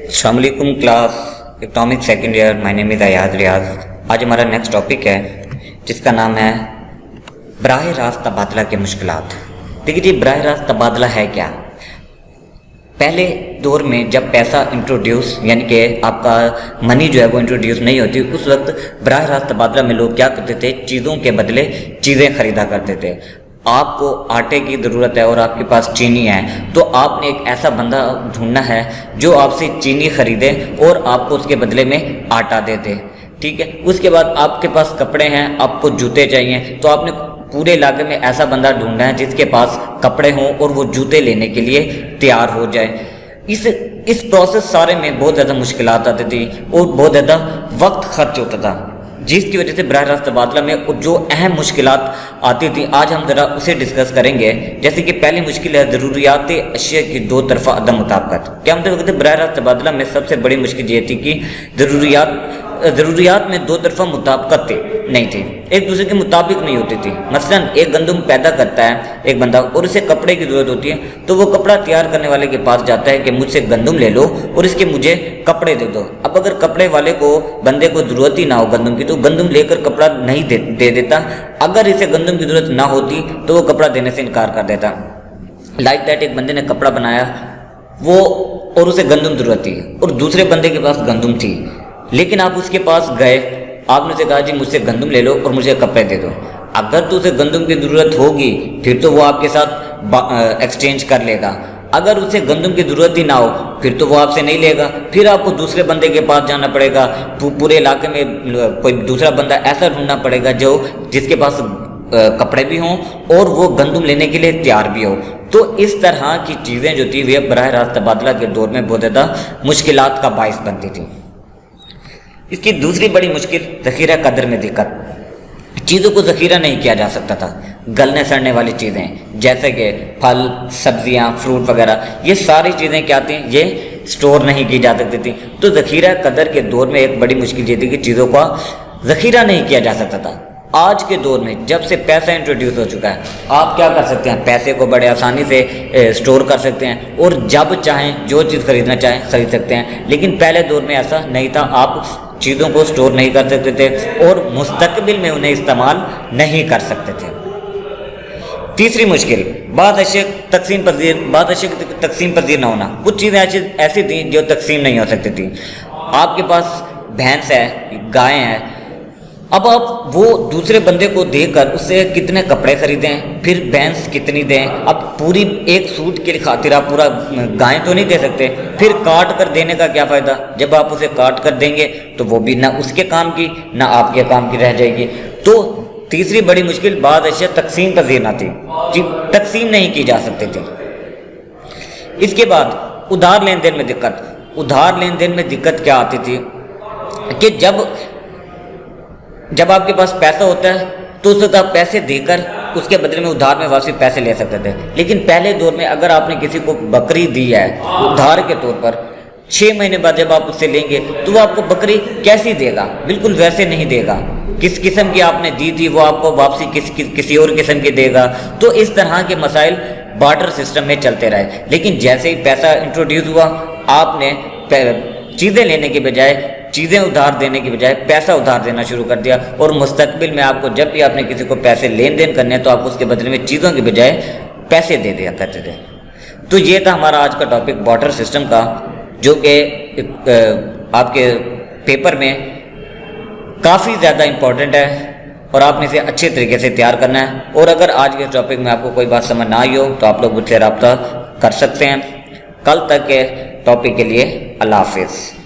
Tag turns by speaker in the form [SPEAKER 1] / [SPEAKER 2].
[SPEAKER 1] अस्सलाम वालेकुम class economic second year. My name is Ayaz Riyaz. आज हमारा नेक्स्ट टॉपिक है जिसका नाम है बराह रास्त तबादला के मुश्किलात। देखिए जी, बराह रास्त तबादला है क्या? पहले दौर में जब पैसा इंट्रोड्यूस यानी कि आपका मनी जो है वो इंट्रोड्यूस नहीं होती, उस वक्त बराह रास्त तबादला में लोग क्या करते थे, चीज़ों के बदले चीज़ें ख़रीदा करते थे। आपको आटे की ज़रूरत है और आपके पास चीनी है, तो आपने एक ऐसा बंदा ढूंढना है जो आपसे चीनी ख़रीदे और आपको उसके बदले में आटा दे दे। ठीक है। उसके बाद आपके पास कपड़े हैं, आपको जूते चाहिए, तो आपने पूरे इलाके में ऐसा बंदा ढूंढना है जिसके पास कपड़े हों और वो जूते लेने के लिए तैयार हो जाए। इस प्रोसेस सारे में बहुत ज़्यादा मुश्किलात आती थी और बहुत ज़्यादा वक्त खर्च होता था, जिसकी वजह से बराह रास्त तबादला में जो अहम मुश्किलात आती थी आज हम ज़रा उसे डिस्कस करेंगे। जैसे कि पहली मुश्किल है ज़रूरियात अशिया की दो तरफ़ा अदम मुताबिकत। क्या मतलब बराह रास्त तबादला में सबसे बड़ी मुश्किल ये थी कि ज़रूरियात में दो तरफ़ा मुताबिकत नहीं थी, एक दूसरे के मुताबिक नहीं होती थी। मसलन एक गंदम पैदा करता है एक बंदा और उसे कपड़े की ज़रूरत होती है, तो वो कपड़ा तैयार करने वाले के पास जाता है कि मुझसे गंदम ले लो और इसके मुझे कपड़े दे दो। अब अगर कपड़े वाले को बंदे को ज़रूरत ही ना हो गंदम की, तो गंदम लेकर कपड़ा नहीं दे देता। अगर इसे गंदम की ज़रूरत ना होती तो वो कपड़ा देने से इनकार कर देता। लाइक दैट, एक बंदे ने कपड़ा बनाया वो और उसे गंदम ज़रूरत थी और दूसरे बंदे के पास गंदम थी, लेकिन आप उसके पास गए, आपने उसे कहा जी मुझसे गंदम ले लो और मुझे कपड़े दे दो। अगर तो उसे गंदम की ज़रूरत होगी फिर तो वो आपके साथ एक्सचेंज कर लेगा। अगर उसे गंदम की ज़रूरत ही ना हो फिर तो वो आपसे नहीं लेगा, फिर आपको दूसरे बंदे के पास जाना पड़ेगा। पूरे इलाके में कोई दूसरा बंदा ऐसा ढूंढना पड़ेगा जिसके पास कपड़े भी हों और वो गंदम लेने के लिए तैयार भी हो। तो इस तरह की चीज़ें जो थी वे बराह रास्त तबादला के दौर में बहुत ज़्यादा मुश्किलात का बाइस बनती थी। इसकी दूसरी बड़ी मुश्किल ज़ख़ीरा कदर में दिक्कत। चीज़ों को ज़ख़ीरा नहीं किया जा सकता था। गलने सड़ने वाली चीज़ें जैसे कि फल, सब्जियां, फ्रूट वगैरह, ये सारी चीज़ें क्या थी, ये स्टोर नहीं की जा सकती थी। तो ज़ख़ीरा कदर के दौर में एक बड़ी मुश्किल ये थी कि चीज़ों का ज़ख़ीरा नहीं किया जा सकता था। आज के दौर में जब से पैसा इंट्रोड्यूस हो चुका है, आप क्या कर सकते हैं, पैसे को बड़े आसानी से स्टोर कर सकते हैं और जब चाहें जो चीज़ खरीदना चाहें खरीद सकते हैं। लेकिन पहले दौर में ऐसा नहीं था, आप चीज़ों को स्टोर नहीं कर सकते थे और मुस्तकबिल में उन्हें इस्तेमाल नहीं कर सकते थे। तीसरी मुश्किल, बाद अशिया तकसीम पजीर ना होना। कुछ चीज़ें ऐसी थी जो तकसीम नहीं हो सकती थी। आपके पास भैंस है, गाय है, अब आप वो दूसरे बंदे को देकर उससे कितने कपड़े खरीदें, फिर भैंस कितनी दें। अब पूरी एक सूट के खातिर आप पूरा गाय तो नहीं दे सकते, फिर काट कर देने का क्या फ़ायदा। जब आप उसे काट कर देंगे तो वो भी ना उसके काम की ना आपके काम की रह जाएगी। तो तीसरी बड़ी मुश्किल, बाद अशिया तकसीम पजीर ना थी, तकसीम नहीं की जा सकती थी। इसके बाद उधार लेन देन में दिक्कत। उधार लेन देन में दिक्कत क्या आती थी कि जब आपके पास पैसा होता है तो उस वक्त आप पैसे देकर उसके बदले में उधार में वापसी पैसे ले सकते थे। लेकिन पहले दौर में अगर आपने किसी को बकरी दी है उधार के तौर पर, 6 महीने बाद जब आप उससे लेंगे तो वो आपको बकरी कैसी देगा, बिल्कुल वैसे नहीं देगा। किस किस्म की आपने दी थी वो आपको वापसी किसी और किस्म की देगा। तो इस तरह के मसाइल बार्टर सिस्टम में चलते रहे। लेकिन जैसे ही पैसा इंट्रोड्यूस हुआ, आपने चीज़ें लेने के बजाय, चीज़ें उधार देने की बजाय पैसा उधार देना शुरू कर दिया। और मुस्तकबिल में आपको जब भी आपने किसी को पैसे लेन देन करने हैं तो आप उसके बदले में चीज़ों के बजाय पैसे दे दिया करते थे। तो ये था हमारा आज का टॉपिक बार्टर सिस्टम का, जो कि आपके पेपर में काफ़ी ज़्यादा इम्पोर्टेंट है और आपने इसे अच्छे तरीके से तैयार करना है। और अगर आज के टॉपिक में आपको कोई बात समझ ना आई हो तो आप लोग मुझसे रब्ता कर सकते हैं। कल तक के टॉपिक के लिए अल्लाह हाफिज़।